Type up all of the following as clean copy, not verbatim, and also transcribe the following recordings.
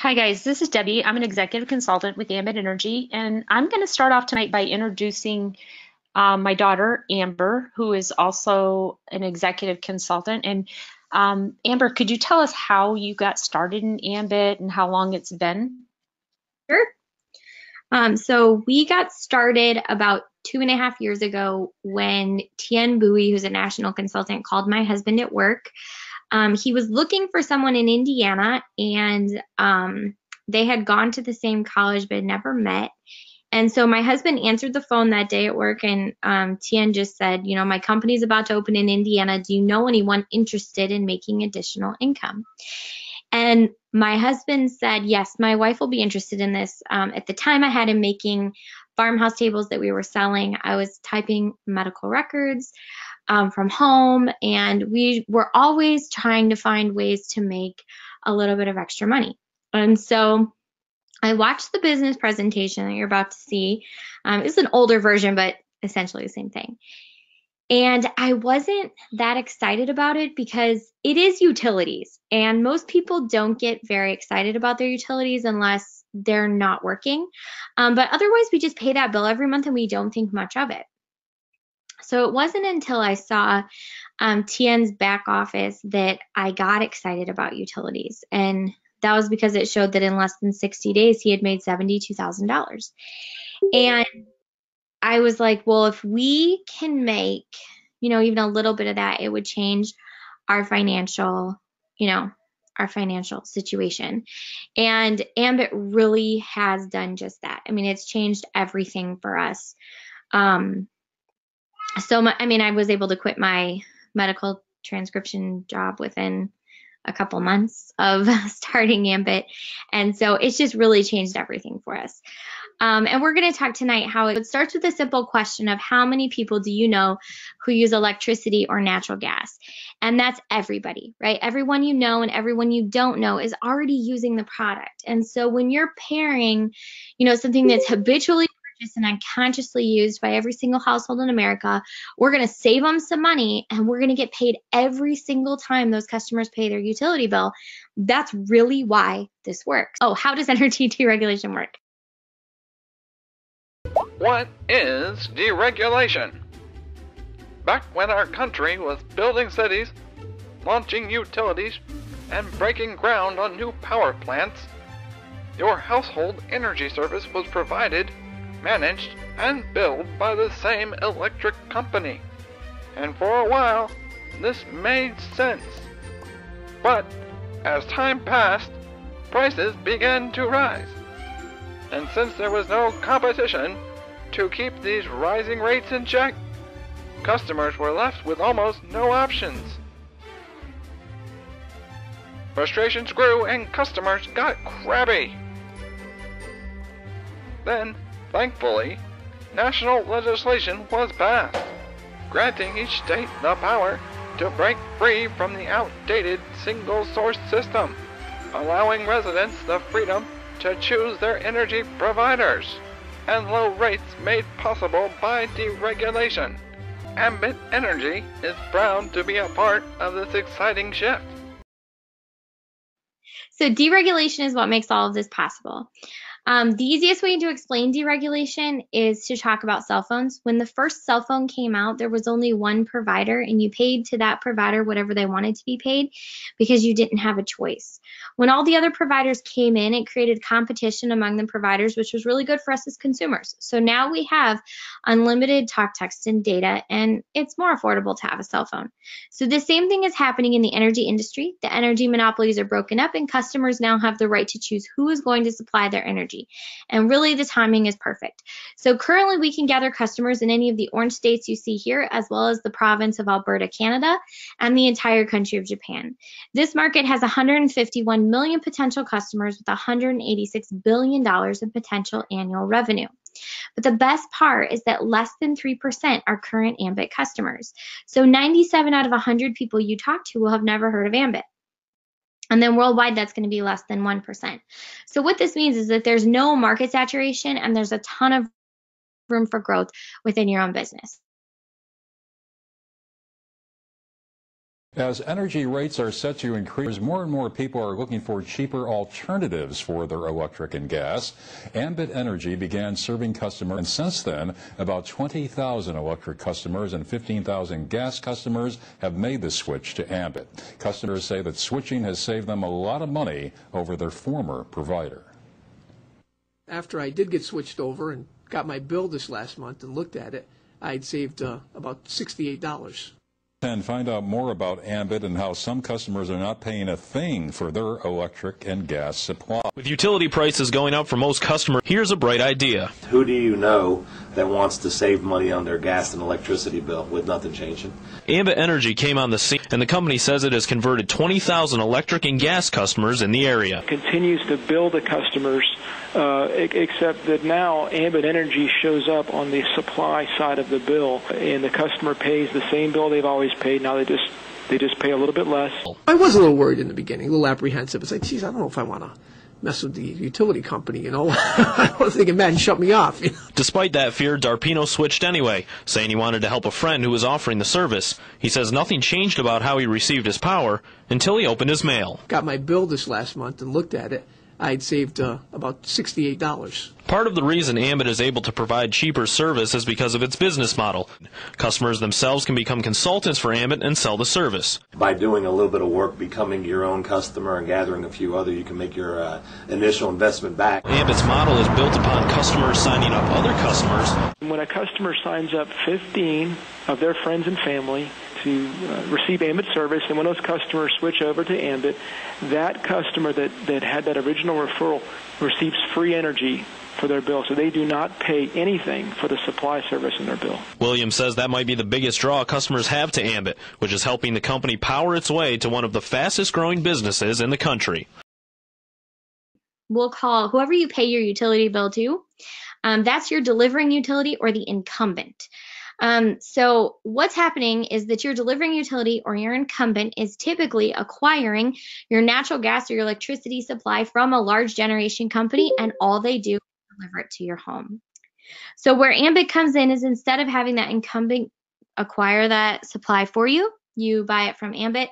Hi guys, this is Debbie. I'm an executive consultant with Ambit Energy, and I'm going to start off tonight by introducing my daughter, Amber, who is also an executive consultant. And Amber, could you tell us how you got started in Ambit and how long it's been? Sure. So we got started about 2.5 years ago when Tien Bowie, who's a national consultant, called my husband at work. He was looking for someone in Indiana, and they had gone to the same college but had never met. And so my husband answered the phone that day at work, and Tien just said, my company's about to open in Indiana. Do you know anyone interested in making additional income? And my husband said, yes, my wife will be interested in this. At the time, I had him making farmhouse tables that we were selling. I was typing medical records from home, and we were always trying to find ways to make a little bit of extra money. And so I watched the business presentation that you're about to see. It's an older version, but essentially the same thing. And I wasn't that excited about it because it is utilities, and most people don't get very excited about their utilities unless they're not working. But otherwise, we just pay that bill every month and we don't think much of it. So it wasn't until I saw Tien's back office that I got excited about utilities. And that was because it showed that in less than 60 days, he had made $72,000. And I was like, well, if we can make, even a little bit of that, it would change our financial, our financial situation. And Ambit really has done just that. I mean, it's changed everything for us. I was able to quit my medical transcription job within a couple months of starting Ambit. And so it's just really changed everything for us. And we're going to talk tonight how it starts with a simple question of how many people do you know who use electricity or natural gas? And that's everybody, right? Everyone you know and everyone you don't know is already using the product. And so when you're pairing, something that's habitually purchased and unconsciously used by every single household in America, we're going to save them some money and we're going to get paid every single time those customers pay their utility bill. That's really why this works. Oh, how does energy deregulation work? What is deregulation? Back when our country was building cities, launching utilities, and breaking ground on new power plants, your household energy service was provided, managed, and billed by the same electric company. And for a while, this made sense. But as time passed, prices began to rise. And since there was no competition to keep these rising rates in check, customers were left with almost no options. Frustrations grew and customers got crabby. Then, thankfully, national legislation was passed, granting each state the power to break free from the outdated single-source system, allowing residents the freedom to choose their energy providers, and low rates made possible by deregulation. Ambit Energy is proud to be a part of this exciting shift. So deregulation is what makes all of this possible. The easiest way to explain deregulation is to talk about cell phones. When the first cell phone came out, there was only one provider, and you paid to that provider whatever they wanted to be paid because you didn't have a choice. When all the other providers came in, it created competition among the providers, which was really good for us as consumers. So now we have unlimited talk, text, and data, and it's more affordable to have a cell phone. So the same thing is happening in the energy industry. The energy monopolies are broken up, and customers now have the right to choose who is going to supply their energy. And really, the timing is perfect. So currently, we can gather customers in any of the orange states you see here, as well as the province of Alberta, Canada, and the entire country of Japan. This market has 151 million potential customers with $186 billion in potential annual revenue. But the best part is that less than 3% are current Ambit customers. So 97 out of 100 people you talk to will have never heard of Ambit. And then worldwide, that's going to be less than 1%. So what this means is that there's no market saturation and there's a ton of room for growth within your own business. As energy rates are set to increase, more and more people are looking for cheaper alternatives for their electric and gas. Ambit Energy began serving customers, and since then, about 20,000 electric customers and 15,000 gas customers have made the switch to Ambit. Customers say that switching has saved them a lot of money over their former provider. After I did get switched over and got my bill this last month and looked at it, I'd saved about $68. And find out more about Ambit and how some customers are not paying a thing for their electric and gas supply. With utility prices going up for most customers, here's a bright idea. Who do you know that wants to save money on their gas and electricity bill with nothing changing? Ambit Energy came on the scene, and the company says it has converted 20,000 electric and gas customers in the area. Continues to bill the customers, except that now Ambit Energy shows up on the supply side of the bill, and the customer pays the same bill they've always paid. Now they just pay a little bit less. I was a little worried in the beginning, a little apprehensive. It's like, geez, I don't know if I want to mess with the utility company, you know. I was thinking, man, shut me off. You know? Despite that fear, Darpino switched anyway, saying he wanted to help a friend who was offering the service. He says nothing changed about how he received his power until he opened his mail. Got my bill this last month and looked at it. I'd saved about $68. Part of the reason Ambit is able to provide cheaper service is because of its business model. Customers themselves can become consultants for Ambit and sell the service. By doing a little bit of work, becoming your own customer and gathering a few other, you can make your initial investment back. Ambit's model is built upon customers signing up other customers. When a customer signs up 15 of their friends and family to receive Ambit service, and when those customers switch over to Ambit, that customer that had that original referral receives free energy for their bill, so they do not pay anything for the supply service in their bill. Williams says that might be the biggest draw customers have to Ambit, which is helping the company power its way to one of the fastest growing businesses in the country. We'll call whoever you pay your utility bill to. That's your delivering utility or the incumbent. So what's happening is that your delivering utility or your incumbent is typically acquiring your natural gas or your electricity supply from a large generation company, and all they do is deliver it to your home. So where Ambit comes in is instead of having that incumbent acquire that supply for you, you buy it from Ambit.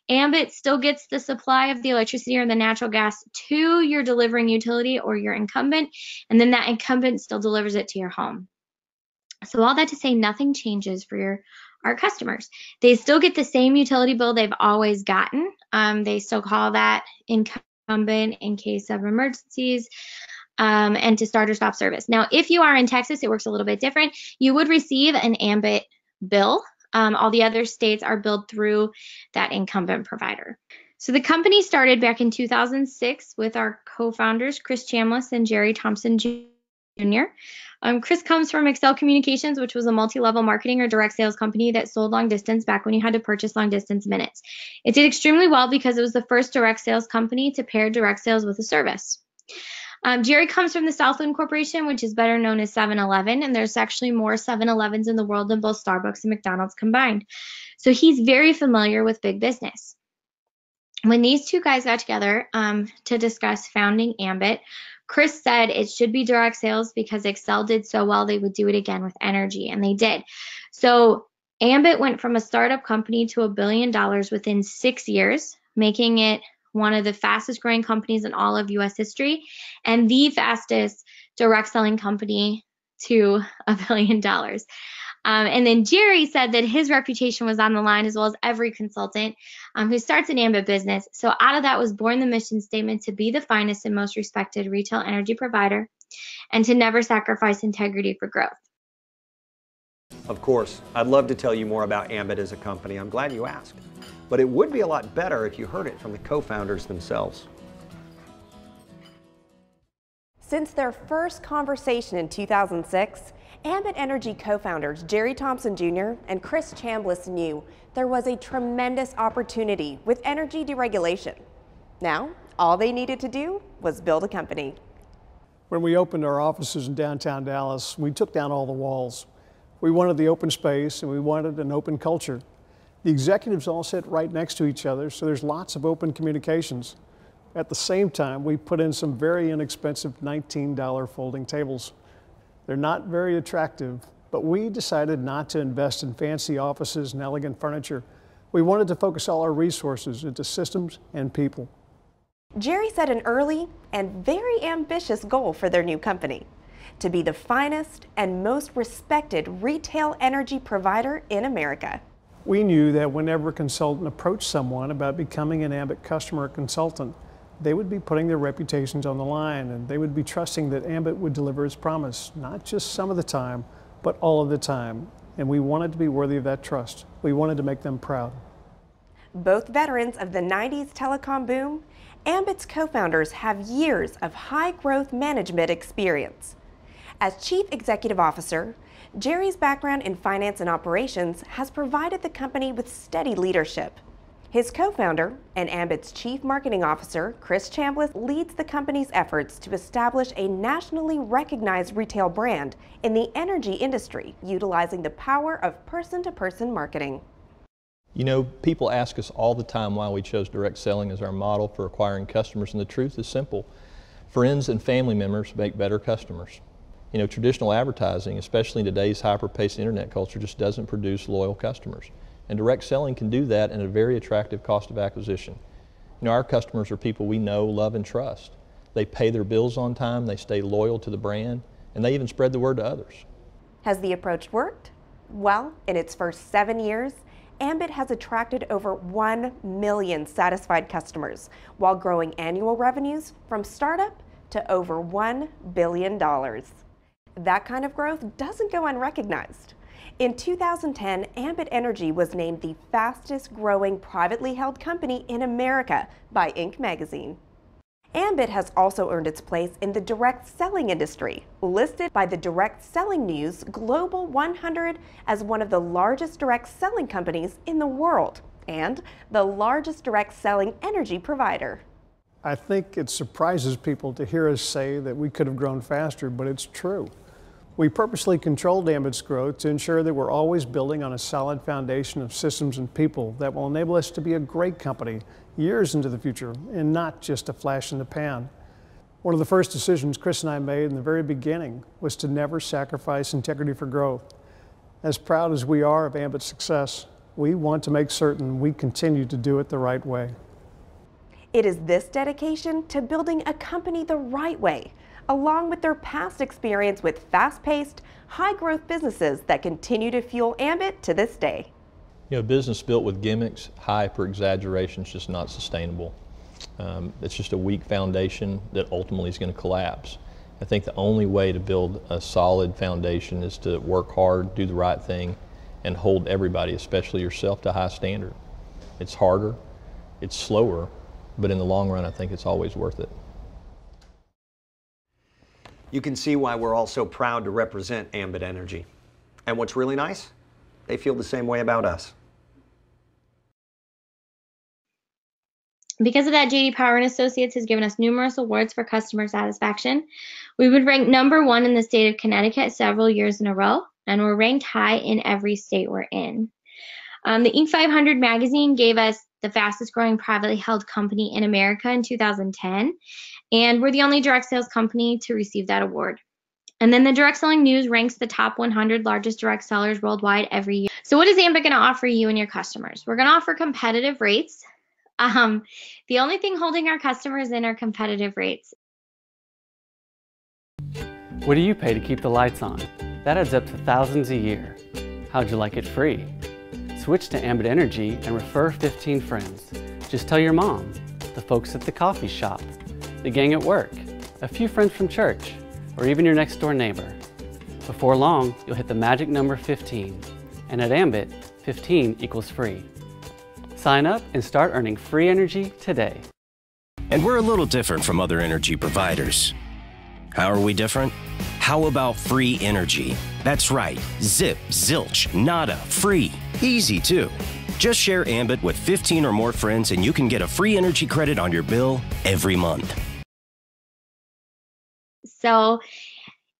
Ambit still gets the supply of the electricity or the natural gas to your delivering utility or your incumbent, and then that incumbent still delivers it to your home. So all that to say, nothing changes for our customers. They still get the same utility bill they've always gotten. They still call that incumbent in case of emergencies and to start or stop service. Now, if you are in Texas, it works a little bit different. You would receive an Ambit bill. All the other states are billed through that incumbent provider. So the company started back in 2006 with our co-founders, Chris Chambliss and Jerry Thompson Jr. Chris comes from Excel Communications, which was a multi-level marketing or direct sales company that sold long distance back when you had to purchase long distance minutes. It did extremely well because it was the first direct sales company to pair direct sales with a service. Jerry comes from the Southland Corporation, which is better known as 7-Eleven, and there's actually more 7-Elevens in the world than both Starbucks and McDonald's combined. So he's very familiar with big business. When these two guys got together to discuss founding Ambit, Chris said it should be direct sales because Excel did so well, they would do it again with energy, and they did. So Ambit went from a startup company to $1 billion within 6 years, making it one of the fastest growing companies in all of U.S. history and the fastest direct selling company to $1 billion. And then Jerry said that his reputation was on the line, as well as every consultant who starts an Ambit business. So out of that was born the mission statement to be the finest and most respected retail energy provider and to never sacrifice integrity for growth. Of course, I'd love to tell you more about Ambit as a company. I'm glad you asked. But it would be a lot better if you heard it from the co-founders themselves. Since their first conversation in 2006, Ambit Energy co-founders Jerry Thompson Jr. and Chris Chambliss knew there was a tremendous opportunity with energy deregulation. Now, all they needed to do was build a company. When we opened our offices in downtown Dallas, we took down all the walls. We wanted the open space and we wanted an open culture. The executives all sit right next to each other, so there's lots of open communications. At the same time, we put in some very inexpensive $19 folding tables. They're not very attractive, but we decided not to invest in fancy offices and elegant furniture. We wanted to focus all our resources into systems and people. Jerry set an early and very ambitious goal for their new company: to be the finest and most respected retail energy provider in America. We knew that whenever a consultant approached someone about becoming an Ambit customer or consultant, they would be putting their reputations on the line, and they would be trusting that Ambit would deliver its promise, not just some of the time, but all of the time. And we wanted to be worthy of that trust. We wanted to make them proud. Both veterans of the 90s telecom boom, Ambit's co-founders have years of high-growth management experience. As Chief Executive Officer, Jerry's background in finance and operations has provided the company with steady leadership. His co-founder and Ambit's Chief Marketing Officer, Chris Chambliss, leads the company's efforts to establish a nationally recognized retail brand in the energy industry, utilizing the power of person-to-person marketing. You know, people ask us all the time why we chose direct selling as our model for acquiring customers, and the truth is simple. Friends and family members make better customers. You know, traditional advertising, especially in today's hyper-paced internet culture, just doesn't produce loyal customers. And direct selling can do that at a very attractive cost of acquisition. You know, our customers are people we know, love, and trust. They pay their bills on time, they stay loyal to the brand, and they even spread the word to others. Has the approach worked? Well, in its first 7 years, Ambit has attracted over 1 million satisfied customers, while growing annual revenues from startup to over $1 billion. That kind of growth doesn't go unrecognized. In 2010, Ambit Energy was named the fastest growing privately held company in America by Inc. magazine. Ambit has also earned its place in the direct selling industry, listed by the Direct Selling News Global 100 as one of the largest direct selling companies in the world and the largest direct selling energy provider. I think it surprises people to hear us say that we could have grown faster, but it's true. We purposely controlled Ambit's growth to ensure that we're always building on a solid foundation of systems and people that will enable us to be a great company years into the future and not just a flash in the pan. One of the first decisions Chris and I made in the very beginning was to never sacrifice integrity for growth. As proud as we are of Ambit's success, we want to make certain we continue to do it the right way. It is this dedication to building a company the right way, along with their past experience with fast-paced, high-growth businesses that continue to fuel Ambit to this day. You know, business built with gimmicks, hype, or exaggeration is just not sustainable. It's just a weak foundation that ultimately is going to collapse. I think the only way to build a solid foundation is to work hard, do the right thing, and hold everybody, especially yourself, to a high standard. It's harder, it's slower, but in the long run, I think it's always worth it. You can see why we're all so proud to represent Ambit Energy. And what's really nice, they feel the same way about us. Because of that, J.D. Power and Associates has given us numerous awards for customer satisfaction. We would rank #1 in the state of Connecticut several years in a row, and we're ranked high in every state we're in. The Inc. 500 magazine gave us the fastest growing privately held company in America in 2010, and we're the only direct sales company to receive that award. And then the Direct Selling News ranks the top 100 largest direct sellers worldwide every year. So what is Ambit going to offer you and your customers? We're going to offer competitive rates. The only thing holding our customers in are competitive rates. What do you pay to keep the lights on? That adds up to thousands a year. How'd you like it free? Switch to Ambit Energy and refer 15 friends. Just tell your mom, the folks at the coffee shop, the gang at work, a few friends from church, or even your next door neighbor. Before long, you'll hit the magic number 15. And at Ambit, 15 equals free. Sign up and start earning free energy today. And we're a little different from other energy providers. How are we different? How about free energy? That's right, zip, zilch, nada, free. Easy too. Just share Ambit with 15 or more friends and you can get a free energy credit on your bill every month. So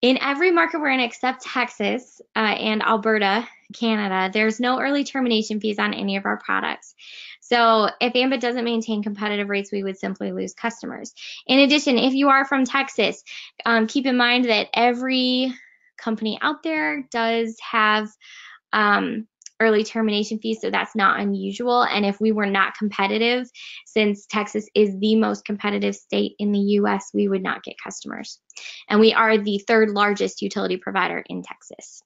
in every market we're in except Texas and Alberta, Canada, there's no early termination fees on any of our products. So if Ambit doesn't maintain competitive rates, we would simply lose customers. In addition, if you are from Texas, keep in mind that every company out there does have early termination fee, so that's not unusual. And if we were not competitive, since Texas is the most competitive state in the US, we would not get customers. And we are the 3rd largest utility provider in Texas.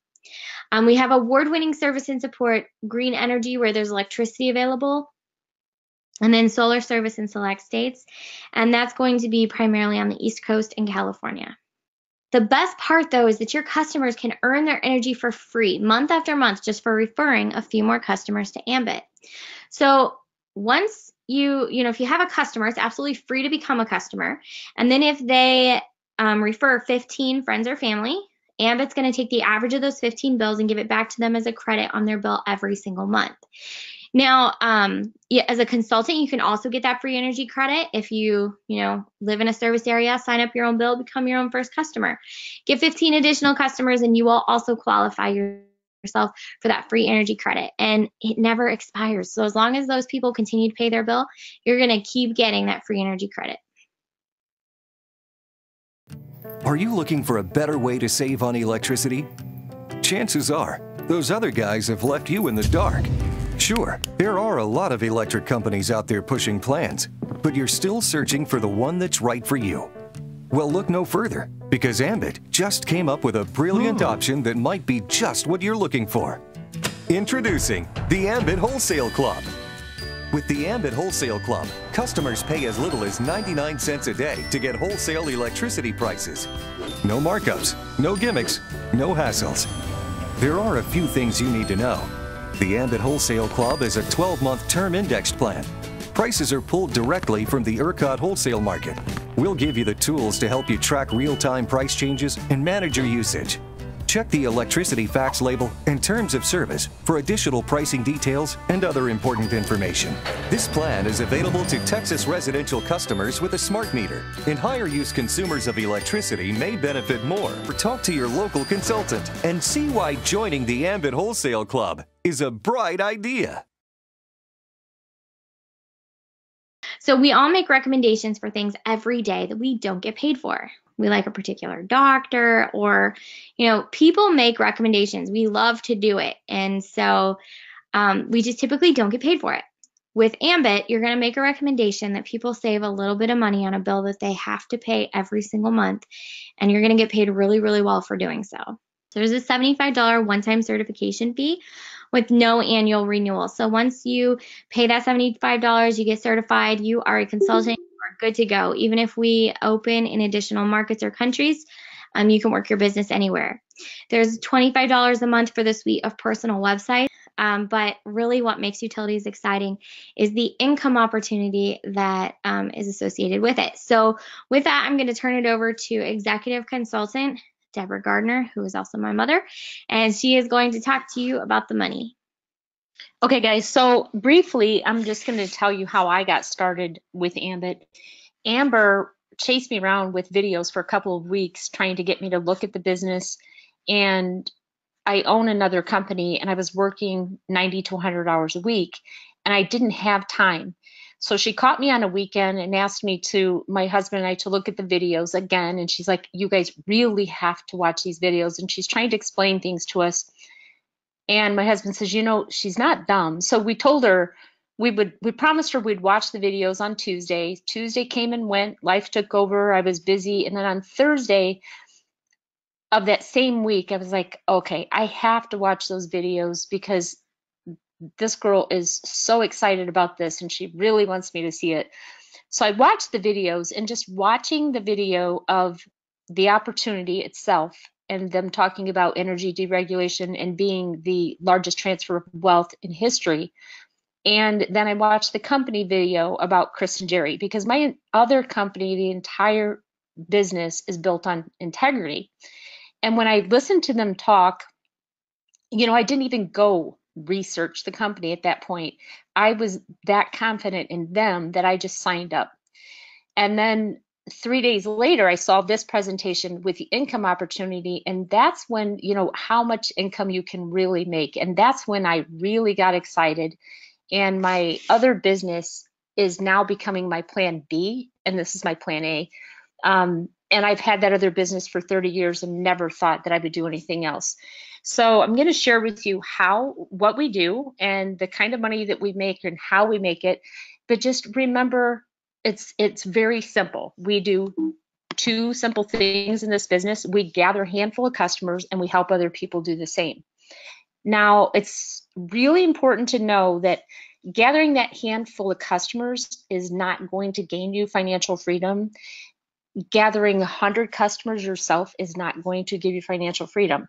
We have award-winning service and support, green energy where there's electricity available, and then solar service in select states. And that's going to be primarily on the East Coast and California. The best part, though, is that your customers can earn their energy for free month after month just for referring a few more customers to Ambit. So once if you have a customer, it's absolutely free to become a customer. And then if they refer 15 friends or family, Ambit's going to take the average of those 15 bills and give it back to them as a credit on their bill every single month. Now, as a consultant, you can also get that free energy credit if you live in a service area, sign up your own bill, become your own first customer. Get 15 additional customers, and you will also qualify yourself for that free energy credit. And it never expires. So as long as those people continue to pay their bill, you're going to keep getting that free energy credit. Are you looking for a better way to save on electricity? Chances are, those other guys have left you in the dark. Sure, there are a lot of electric companies out there pushing plans, but you're still searching for the one that's right for you. Well, look no further, because Ambit just came up with a brilliant option that might be just what you're looking for. Introducing the Ambit Wholesale Club. With the Ambit Wholesale Club, customers pay as little as 99 cents a day to get wholesale electricity prices. No markups, no gimmicks, no hassles. There are a few things you need to know. The Ambit Wholesale Club is a 12-month term indexed plan. Prices are pulled directly from the ERCOT wholesale market. We'll give you the tools to help you track real-time price changes and manage your usage. Check the electricity facts label and terms of service for additional pricing details and other important information. This plan is available to Texas residential customers with a smart meter, and higher use consumers of electricity may benefit more. Talk to your local consultant and see why joining the Ambit Wholesale Club is a bright idea. So we all make recommendations for things every day that we don't get paid for. We like a particular doctor, or, people make recommendations. We love to do it. And so we just typically don't get paid for it. With Ambit, you're going to make a recommendation that people save a little bit of money on a bill that they have to pay every single month. And you're going to get paid really, really well for doing so. So there's a $75 one-time certification fee with no annual renewal. So once you pay that $75, you get certified, you are a consultant, you are good to go. Even if we open in additional markets or countries, you can work your business anywhere. There's $25 a month for the suite of personal websites, but really what makes utilities exciting is the income opportunity that is associated with it. So with that, I'm going to turn it over to Executive Consultant Deborah Gardner, who is also my mother, and she is going to talk to you about the money. Okay, guys, so briefly, I'm just going to tell you how I got started with Ambit. Amber chased me around with videos for a couple of weeks trying to get me to look at the business, and I own another company, and I was working 90 to 100 hours a week, and I didn't have time. So she caught me on a weekend and asked my husband and I, to look at the videos again. And she's like, you guys really have to watch these videos. And she's trying to explain things to us. And my husband says, she's not dumb. So we told her, we promised her we'd watch the videos on Tuesday. Tuesday came and went, life took over, I was busy. And then on Thursday of that same week, I was like, okay, I have to watch those videos because this girl is so excited about this and she really wants me to see it. So I watched the videos, and just watching the video of the opportunity itself and them talking about energy deregulation and being the largest transfer of wealth in history. And then I watched the company video about Chris and Jerry, because my other company, the entire business is built on integrity. And when I listened to them talk, I didn't even go research the company at that point. I was that confident in them that I just signed up. And then 3 days later, I saw this presentation with the income opportunity. And that's when, how much income you can really make. And that's when I really got excited. And my other business is now becoming my plan B. And this is my plan A. And And I've had that other business for 30 years and never thought that I would do anything else. So I'm going to share with you what we do and the kind of money that we make and how we make it. But just remember, it's very simple. We do two simple things in this business. We gather a handful of customers and we help other people do the same. Now, it's really important to know that gathering that handful of customers is not going to gain you financial freedom. Gathering 100 customers yourself is not going to give you financial freedom.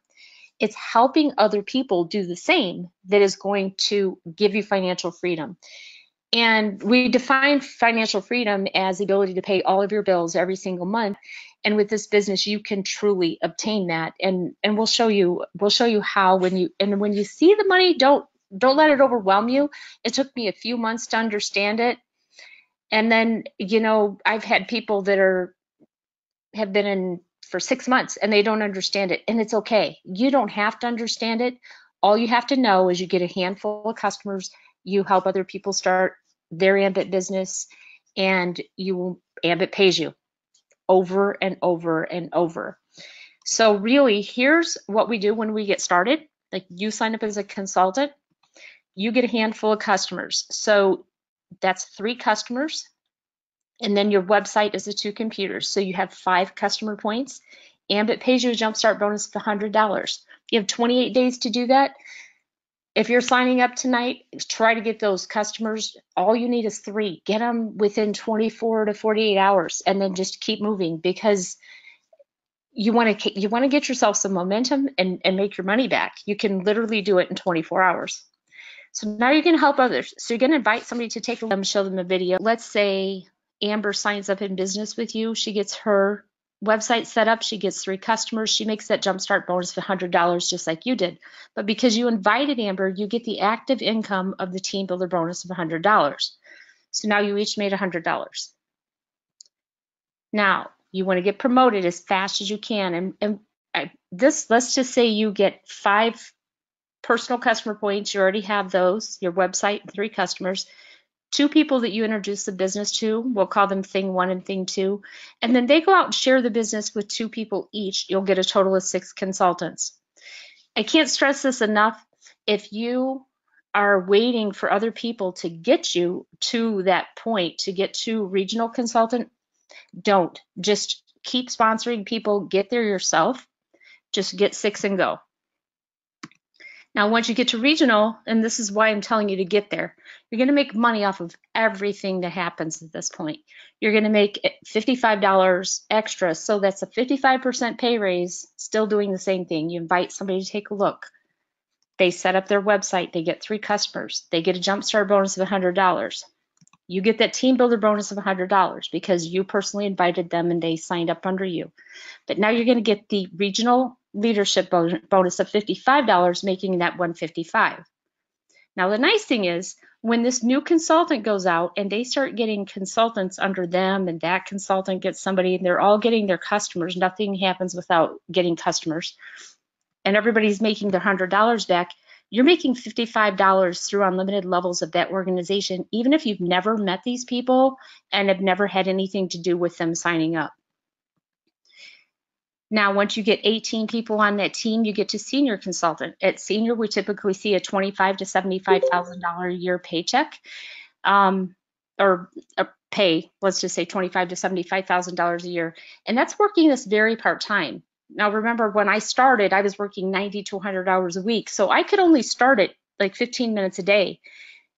It's helping other people do the same that is going to give you financial freedom. And we define financial freedom as the ability to pay all of your bills every single month. And with this business, you can truly obtain that. And we'll show you how. When you see the money, don't let it overwhelm you. It took me a few months to understand it. And then, I've had people that have been in for 6 months and they don't understand it, and it's okay. You don't have to understand it. All you have to know is you get a handful of customers, you help other people start their Ambit business, and Ambit pays you over and over and over. So really, here's what we do when we get started. Like, you sign up as a consultant, you get a handful of customers. So that's 3 customers. And then your website is the 2 computers. So you have 5 customer points. Ambit pays you a jumpstart bonus of $100. You have 28 days to do that. If you're signing up tonight, try to get those customers. All you need is 3. Get them within 24 to 48 hours, and then just keep moving, because you want to get yourself some momentum and make your money back. You can literally do it in 24 hours. So now you're going to help others. So you're going to invite somebody to take a look, show them a video. Let's say Amber signs up in business with you. She gets her website set up. She gets 3 customers. She makes that jumpstart bonus of $100 just like you did. But because you invited Amber, you get the active income of the team builder bonus of $100. So now you each made $100. Now you want to get promoted as fast as you can. Let's just say you get 5 personal customer points. You already have those, your website, and 3 customers. 2 people that you introduce the business to, we'll call them thing 1 and thing 2, and then they go out and share the business with 2 people each. You'll get a total of 6 consultants. I can't stress this enough. If you are waiting for other people to get you to that point, to get to regional consultant, don't. Just keep sponsoring people. Get there yourself. Just get 6 and go. Now, once you get to regional, and this is why I'm telling you to get there, you're going to make money off of everything that happens at this point. You're going to make $55 extra, so that's a 55% pay raise, still doing the same thing. You invite somebody to take a look. They set up their website. They get 3 customers. They get a jumpstart bonus of $100. You get that team builder bonus of $100 because you personally invited them and they signed up under you. But now you're going to get the regional leadership bonus of $55, making that $155. Now the nice thing is, when this new consultant goes out and they start getting consultants under them, and that consultant gets somebody, and they're all getting their customers, nothing happens without getting customers, and everybody's making their $100 back, you're making $55 through unlimited levels of that organization, even if you've never met these people and have never had anything to do with them signing up. Now, once you get 18 people on that team, you get to senior consultant. At senior, we typically see a $25,000 to $75,000 a year paycheck, or a pay, let's just say $25,000 to $75,000 a year. And that's working this very part-time. Now, remember, when I started, I was working 90 to 100 hours a week. So I could only start at like 15 minutes a day.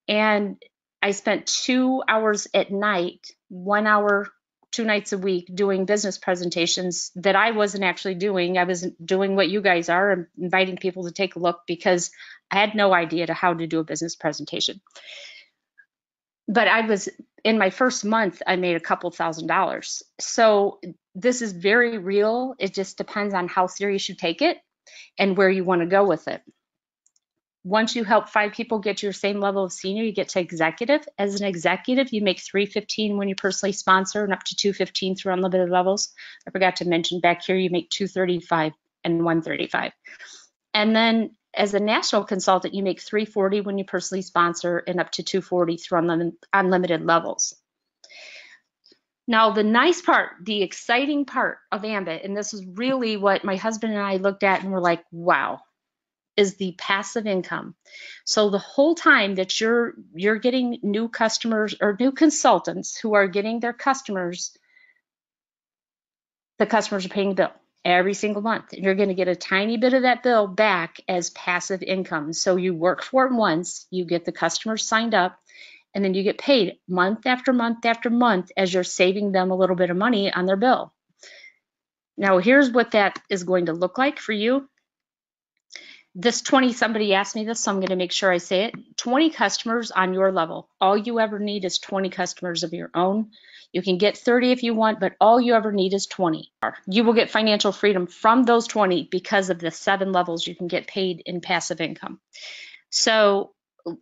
And I spent 2 hours at night, 1 hour 2 nights a week doing business presentations that I wasn't actually doing. I was doing what you guys are, and inviting people to take a look, because I had no idea how to do a business presentation. But in my first month, I made a couple $1,000s. So this is very real. It just depends on how serious you take it and where you want to go with it. Once you help 5 people get to your same level of senior, you get to executive. As an executive, you make $315 when you personally sponsor, and up to $215 through unlimited levels. I forgot to mention back here, you make $235 and $135. And then as a national consultant, you make $340 when you personally sponsor, and up to $240 through unlimited levels. Now, the nice part, the exciting part of Ambit, and this is really what my husband and I looked at and were like, wow, is the passive income. So the whole time that you're getting new customers or new consultants who are getting their customers, the customers are paying the bill every single month. And you're going to get a tiny bit of that bill back as passive income. So you work for it once, you get the customers signed up, and then you get paid month after month after month as you're saving them a little bit of money on their bill. Now, here's what that is going to look like for you. This 20, somebody asked me this, so I'm going to make sure I say it. 20 customers on your level. All you ever need is 20 customers of your own. You can get 30 if you want, but all you ever need is 20. You will get financial freedom from those 20 because of the 7 levels you can get paid in passive income. So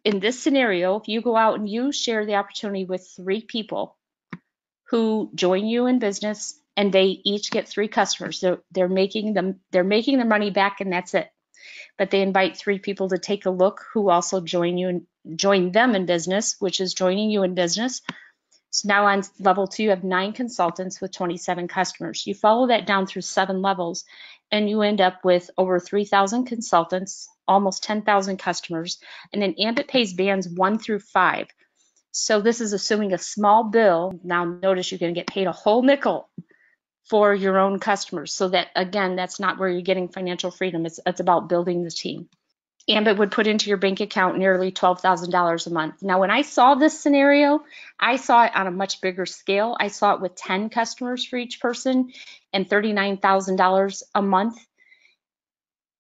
in this scenario, if you go out and you share the opportunity with 3 people who join you in business and they each get 3 customers, they're making their money back and that's it. But they invite 3 people to take a look who also join them in business, which is joining you in business. So now on level 2, you have 9 consultants with 27 customers. You follow that down through 7 levels, and you end up with over 3,000 consultants, almost 10,000 customers, and then Ambit pays bands 1 through 5. So this is assuming a small bill. Now notice you're going to get paid a whole nickel for your own customers. So that, again, that's not where you're getting financial freedom. It's about building the team. Ambit would put into your bank account nearly $12,000 a month. Now, when I saw this scenario, I saw it on a much bigger scale. I saw it with 10 customers for each person and $39,000 a month.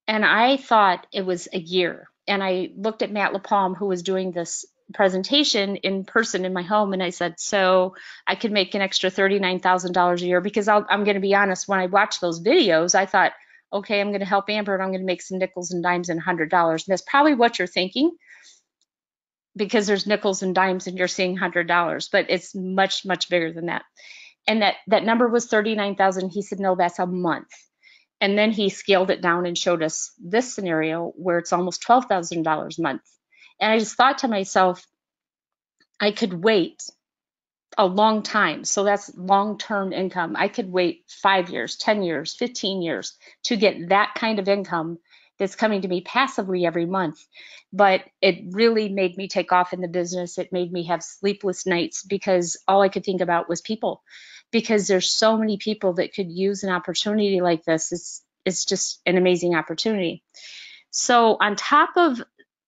And I thought it was a year. And I looked at Matt LaPalme, who was doing this presentation in person in my home, and I said, so I could make an extra $39,000 a year, because I'm going to be honest, when I watched those videos, I thought, okay, I'm going to help Amber and I'm going to make some nickels and dimes and $100. And that's probably what you're thinking, because there's nickels and dimes and you're seeing $100, but it's much, much bigger than that. And that number was 39,000. He said, no, that's a month. And then he scaled it down and showed us this scenario where it's almost $12,000 a month. And I just thought to myself, I could wait a long time. So that's long-term income. I could wait 5 years, 10 years, 15 years to get that kind of income that's coming to me passively every month. But it really made me take off in the business. It made me have sleepless nights because all I could think about was people, because there's so many people that could use an opportunity like this. It's just an amazing opportunity. So on top of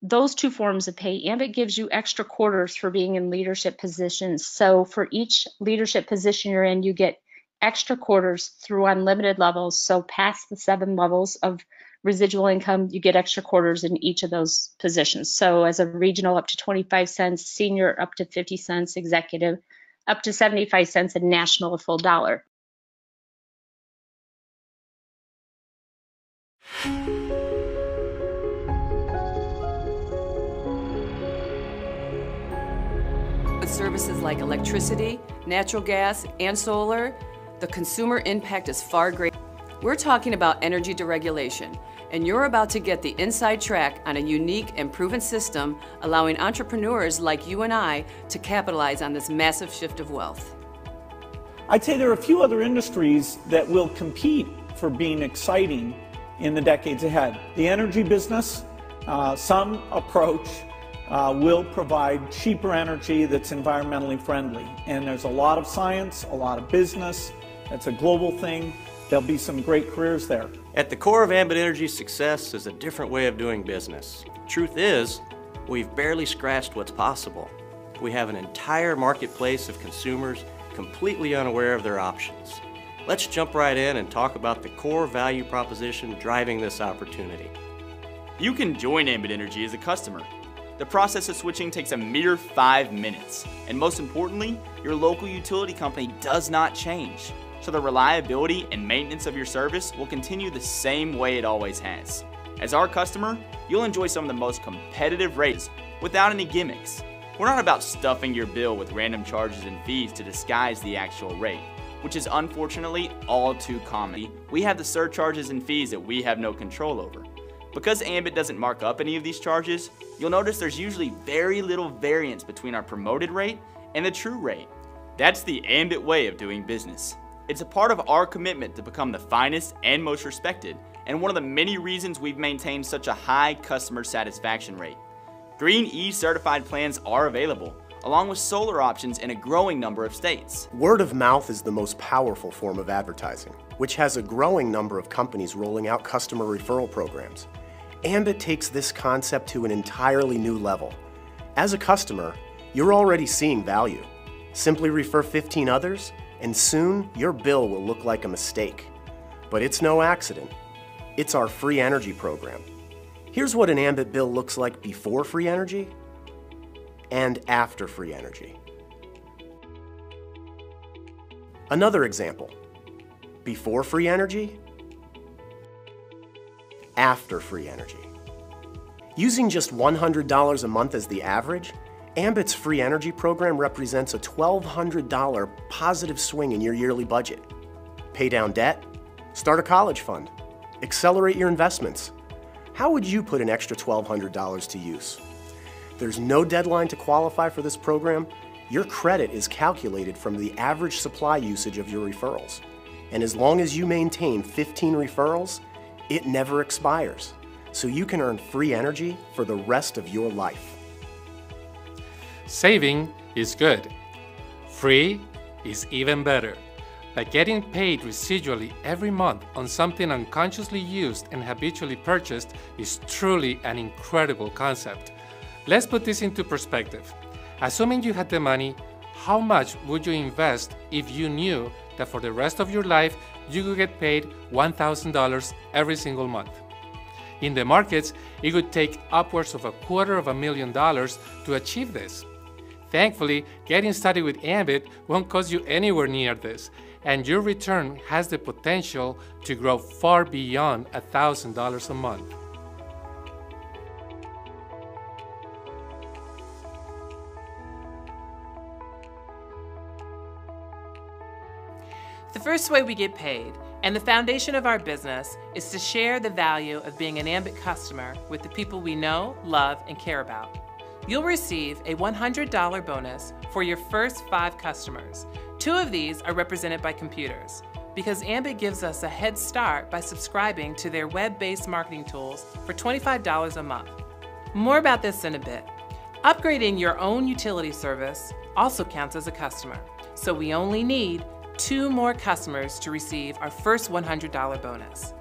those 2 forms of pay, Ambit gives you extra quarters for being in leadership positions. So for each leadership position you're in, you get extra quarters through unlimited levels. So past the 7 levels of residual income, you get extra quarters in each of those positions. So as a regional, up to 25 cents, senior up to 50 cents, executive up to 75 cents, and national a full $1. With services like electricity, natural gas, and solar, the consumer impact is far greater. We're talking about energy deregulation, and you're about to get the inside track on a unique and proven system allowing entrepreneurs like you and I to capitalize on this massive shift of wealth. I'd say there are a few other industries that will compete for being exciting in the decades ahead. The energy business, some approach will provide cheaper energy that's environmentally friendly. And there's a lot of science, a lot of business. It's a global thing. There'll be some great careers there. At the core of Ambit Energy's success is a different way of doing business. Truth is, we've barely scratched what's possible. We have an entire marketplace of consumers completely unaware of their options. Let's jump right in and talk about the core value proposition driving this opportunity. You can join Ambit Energy as a customer. The process of switching takes a mere 5 minutes. And most importantly, your local utility company does not change. So the reliability and maintenance of your service will continue the same way it always has. As our customer, you'll enjoy some of the most competitive rates without any gimmicks. We're not about stuffing your bill with random charges and fees to disguise the actual rate, which is unfortunately all too common. We have the surcharges and fees that we have no control over. Because Ambit doesn't mark up any of these charges, you'll notice there's usually very little variance between our promoted rate and the true rate. That's the Ambit way of doing business. It's a part of our commitment to become the finest and most respected, and one of the many reasons we've maintained such a high customer satisfaction rate. Green E certified plans are available, along with solar options in a growing number of states. Word of mouth is the most powerful form of advertising, which has a growing number of companies rolling out customer referral programs. Ambit takes this concept to an entirely new level. As a customer, you're already seeing value. Simply refer 15 others, and soon your bill will look like a mistake. But it's no accident. It's our free energy program. Here's what an Ambit bill looks like before free energy and after free energy. Another example. Before free energy, after free energy. Using just $100 a month as the average, Ambit's free energy program represents a $1,200 positive swing in your yearly budget. Pay down debt, start a college fund, accelerate your investments. How would you put an extra $1,200 to use? There's no deadline to qualify for this program. Your credit is calculated from the average supply usage of your referrals. And as long as you maintain 15 referrals, it never expires. So you can earn free energy for the rest of your life. Saving is good. Free is even better. By getting paid residually every month on something unconsciously used and habitually purchased is truly an incredible concept. Let's put this into perspective. Assuming you had the money, how much would you invest if you knew that for the rest of your life you could get paid $1,000 every single month? In the markets, it would take upwards of $250,000 to achieve this. Thankfully, getting started with Ambit won't cost you anywhere near this, and your return has the potential to grow far beyond $1,000 a month. The first way we get paid, and the foundation of our business, is to share the value of being an Ambit customer with the people we know, love, and care about. You'll receive a $100 bonus for your first 5 customers. 2 of these are represented by computers, because Ambit gives us a head start by subscribing to their web-based marketing tools for $25 a month. More about this in a bit. Upgrading your own utility service also counts as a customer, so we only need 2 more customers to receive our first $100 bonus.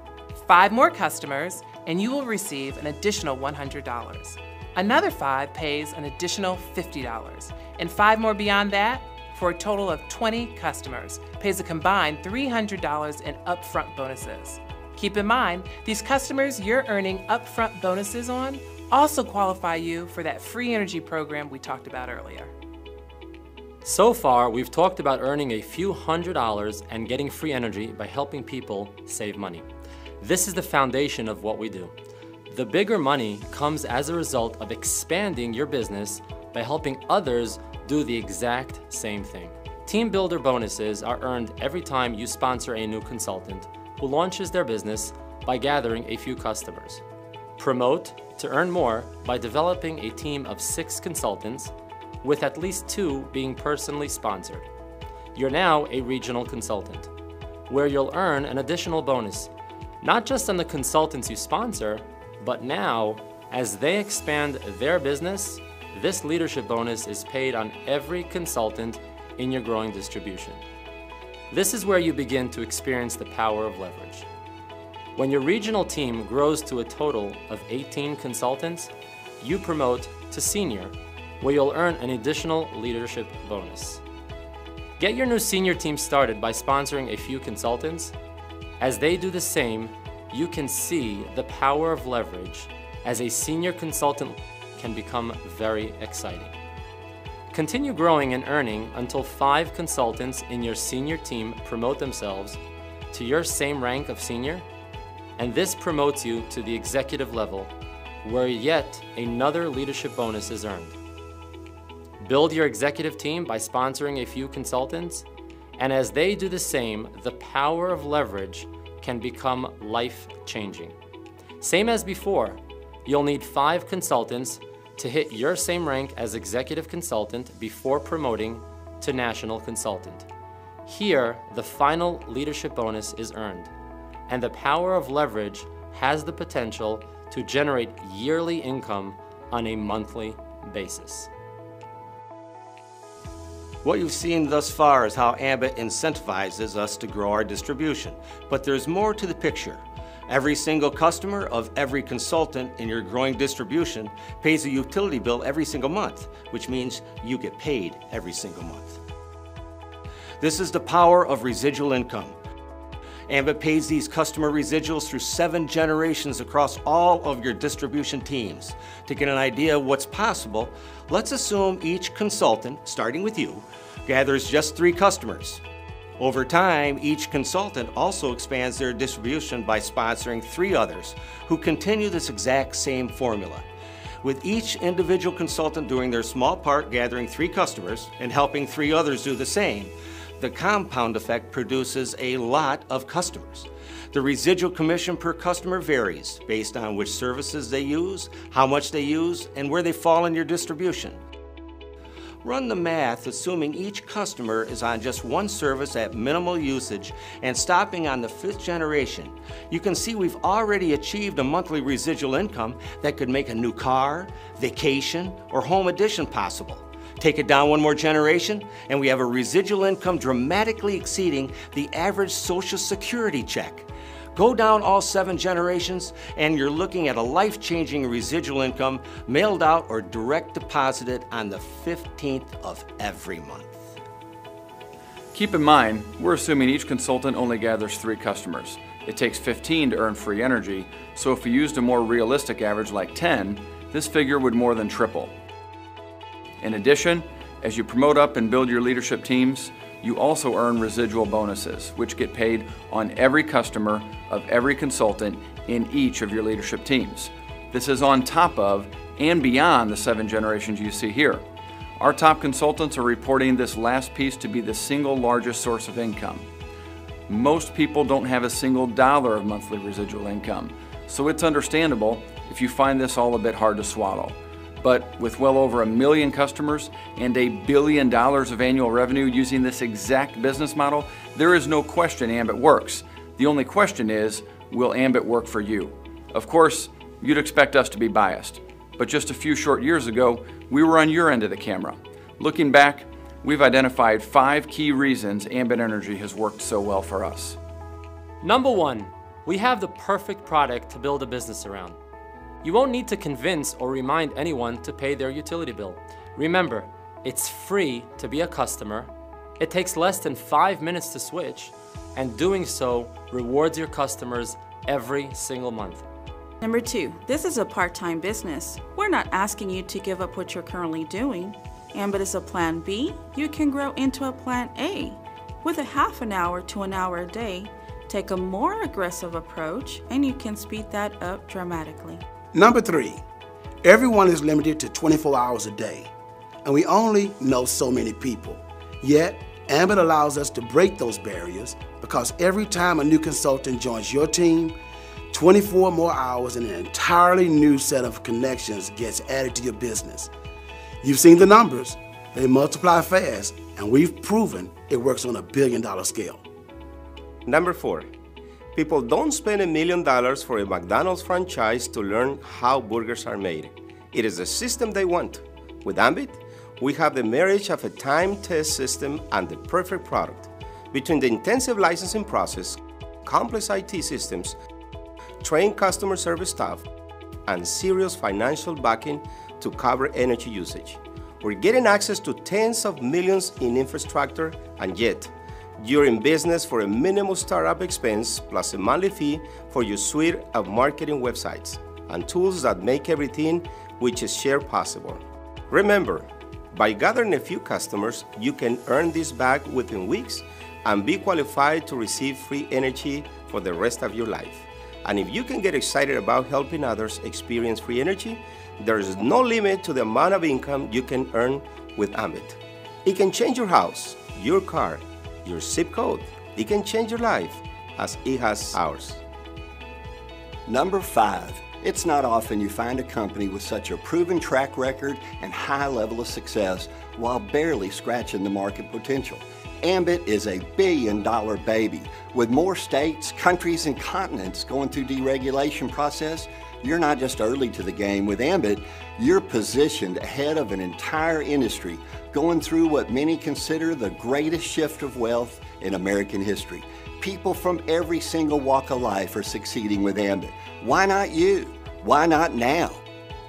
5 more customers, and you will receive an additional $100. Another 5 pays an additional $50, and 5 more beyond that, for a total of 20 customers, pays a combined $300 in upfront bonuses. Keep in mind, these customers you're earning upfront bonuses on also qualify you for that free energy program we talked about earlier. So far, we've talked about earning a few $100s and getting free energy by helping people save money. This is the foundation of what we do. The bigger money comes as a result of expanding your business by helping others do the exact same thing. Team Builder bonuses are earned every time you sponsor a new consultant who launches their business by gathering a few customers. Promote to earn more by developing a team of 6 consultants, with at least 2 being personally sponsored. You're now a regional consultant, where you'll earn an additional bonus, not just on the consultants you sponsor, but now, as they expand their business, this leadership bonus is paid on every consultant in your growing distribution. This is where you begin to experience the power of leverage. When your regional team grows to a total of 18 consultants, you promote to senior, where you'll earn an additional leadership bonus. Get your new senior team started by sponsoring a few consultants. As they do the same, you can see the power of leverage as a senior consultant can become very exciting. Continue growing and earning until 5 consultants in your senior team promote themselves to your same rank of senior, and this promotes you to the executive level, where yet another leadership bonus is earned. Build your executive team by sponsoring a few consultants, and as they do the same, the power of leverage can become life-changing. Same as before, you'll need 5 consultants to hit your same rank as executive consultant before promoting to national consultant. Here, the final leadership bonus is earned, and the power of leverage has the potential to generate yearly income on a monthly basis. What you've seen thus far is how Ambit incentivizes us to grow our distribution, but there's more to the picture. Every single customer of every consultant in your growing distribution pays a utility bill every single month, which means you get paid every single month. This is the power of residual income. Ambit pays these customer residuals through 7 generations across all of your distribution teams. To get an idea of what's possible, let's assume each consultant, starting with you, gathers just 3 customers. Over time, each consultant also expands their distribution by sponsoring 3 others who continue this exact same formula. With each individual consultant doing their small part, gathering 3 customers and helping 3 others do the same, the compound effect produces a lot of customers. The residual commission per customer varies based on which services they use, how much they use, and where they fall in your distribution. Run the math, assuming each customer is on just one service at minimal usage and stopping on the 5th generation. You can see we've already achieved a monthly residual income that could make a new car, vacation, or home addition possible. Take it down 1 more generation, and we have a residual income dramatically exceeding the average Social Security check. Go down all 7 generations, and you're looking at a life-changing residual income mailed out or direct deposited on the 15th of every month. Keep in mind, we're assuming each consultant only gathers 3 customers. It takes 15 to earn free energy, so if we used a more realistic average like 10, this figure would more than triple. In addition, as you promote up and build your leadership teams, you also earn residual bonuses, which get paid on every customer of every consultant in each of your leadership teams. This is on top of and beyond the 7 generations you see here. Our top consultants are reporting this last piece to be the single largest source of income. Most people don't have a single dollar of monthly residual income, so it's understandable if you find this all a bit hard to swallow. But with well over 1 million customers and $1 billion of annual revenue using this exact business model, there is no question Ambit works. The only question is, will Ambit work for you? Of course, you'd expect us to be biased, but just a few short years ago, we were on your end of the camera. Looking back, we've identified 5 key reasons Ambit Energy has worked so well for us. Number 1, we have the perfect product to build a business around. You won't need to convince or remind anyone to pay their utility bill. Remember, it's free to be a customer, it takes less than 5 minutes to switch, and doing so rewards your customers every single month. Number 2, this is a part-time business. We're not asking you to give up what you're currently doing. Ambit is a plan B. You can grow into a plan A. With a half an hour to an hour a day, take a more aggressive approach, and you can speed that up dramatically. Number 3, everyone is limited to 24 hours a day, and we only know so many people. Yet, Ambit allows us to break those barriers because every time a new consultant joins your team, 24 more hours and an entirely new set of connections gets added to your business. You've seen the numbers. They multiply fast, and we've proven it works on a billion-dollar scale. Number 4. People don't spend $1 million for a McDonald's franchise to learn how burgers are made. It is the system they want. With Ambit, we have the marriage of a time test system and the perfect product. Between the intensive licensing process, complex IT systems, trained customer service staff, and serious financial backing to cover energy usage, we're getting access to tens of millions in infrastructure, and yet, you're in business for a minimal startup expense plus a monthly fee for your suite of marketing websites and tools that make everything which is shared possible. Remember, by gathering a few customers, you can earn this back within weeks and be qualified to receive free energy for the rest of your life. And if you can get excited about helping others experience free energy, there is no limit to the amount of income you can earn with Ambit. It can change your house, your car, your zip code. It can change your life as it has ours. Number 5, It's not often you find a company with such a proven track record and high level of success while barely scratching the market potential. Ambit is a billion-dollar baby. With more states, countries, and continents going through deregulation process, you're not just early to the game. With Ambit, you're positioned ahead of an entire industry going through what many consider the greatest shift of wealth in American history. People from every single walk of life are succeeding with Ambit. Why not you? Why not now?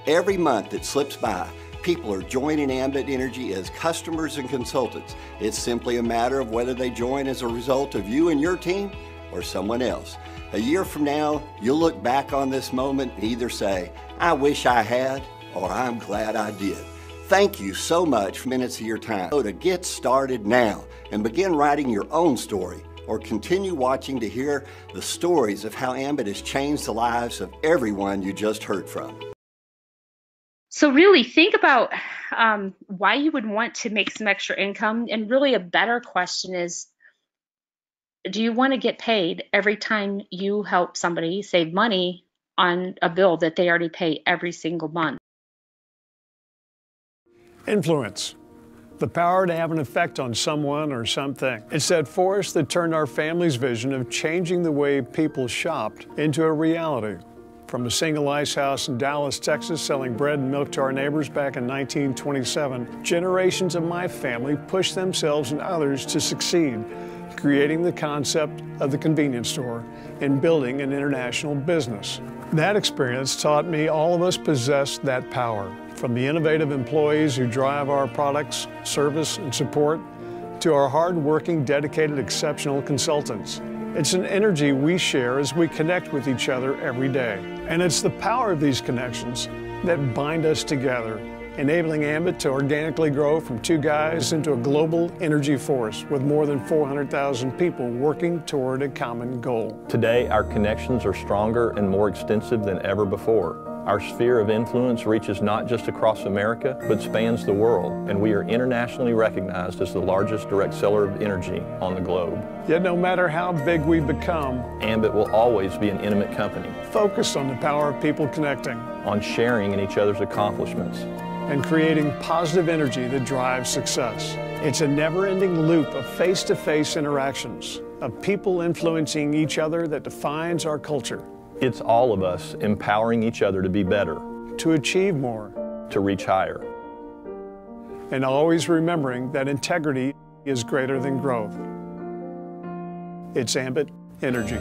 Every month that slips by, people are joining Ambit Energy as customers and consultants. It's simply a matter of whether they join as a result of you and your team or someone else. A year from now, you'll look back on this moment and either say, I wish I had, or I'm glad I did. Thank you so much for minutes of your time. So to get started now and begin writing your own story, or continue watching to hear the stories of how Ambit has changed the lives of everyone you just heard from. So really think about why you would want to make some extra income. And really a better question is, do you want to get paid every time you help somebody save money on a bill that they already pay every single month? Influence. The power to have an effect on someone or something. It's that force that turned our family's vision of changing the way people shopped into a reality. From a single ice house in Dallas, Texas, selling bread and milk to our neighbors back in 1927, generations of my family pushed themselves and others to succeed, creating the concept of the convenience store and building an international business. That experience taught me all of us possess that power. From the innovative employees who drive our products, service, and support, to our hard-working, dedicated, exceptional consultants. It's an energy we share as we connect with each other every day. And it's the power of these connections that bind us together, enabling Ambit to organically grow from two guys into a global energy force with more than 400,000 people working toward a common goal. Today, our connections are stronger and more extensive than ever before. Our sphere of influence reaches not just across America, but spans the world, and we are internationally recognized as the largest direct seller of energy on the globe. Yet no matter how big we become, Ambit will always be an intimate company, focused on the power of people connecting, on sharing in each other's accomplishments, and creating positive energy that drives success. It's a never-ending loop of face-to-face interactions, of people influencing each other that defines our culture. It's all of us empowering each other to be better, to achieve more, to reach higher. And always remembering that integrity is greater than growth. It's Ambit Energy.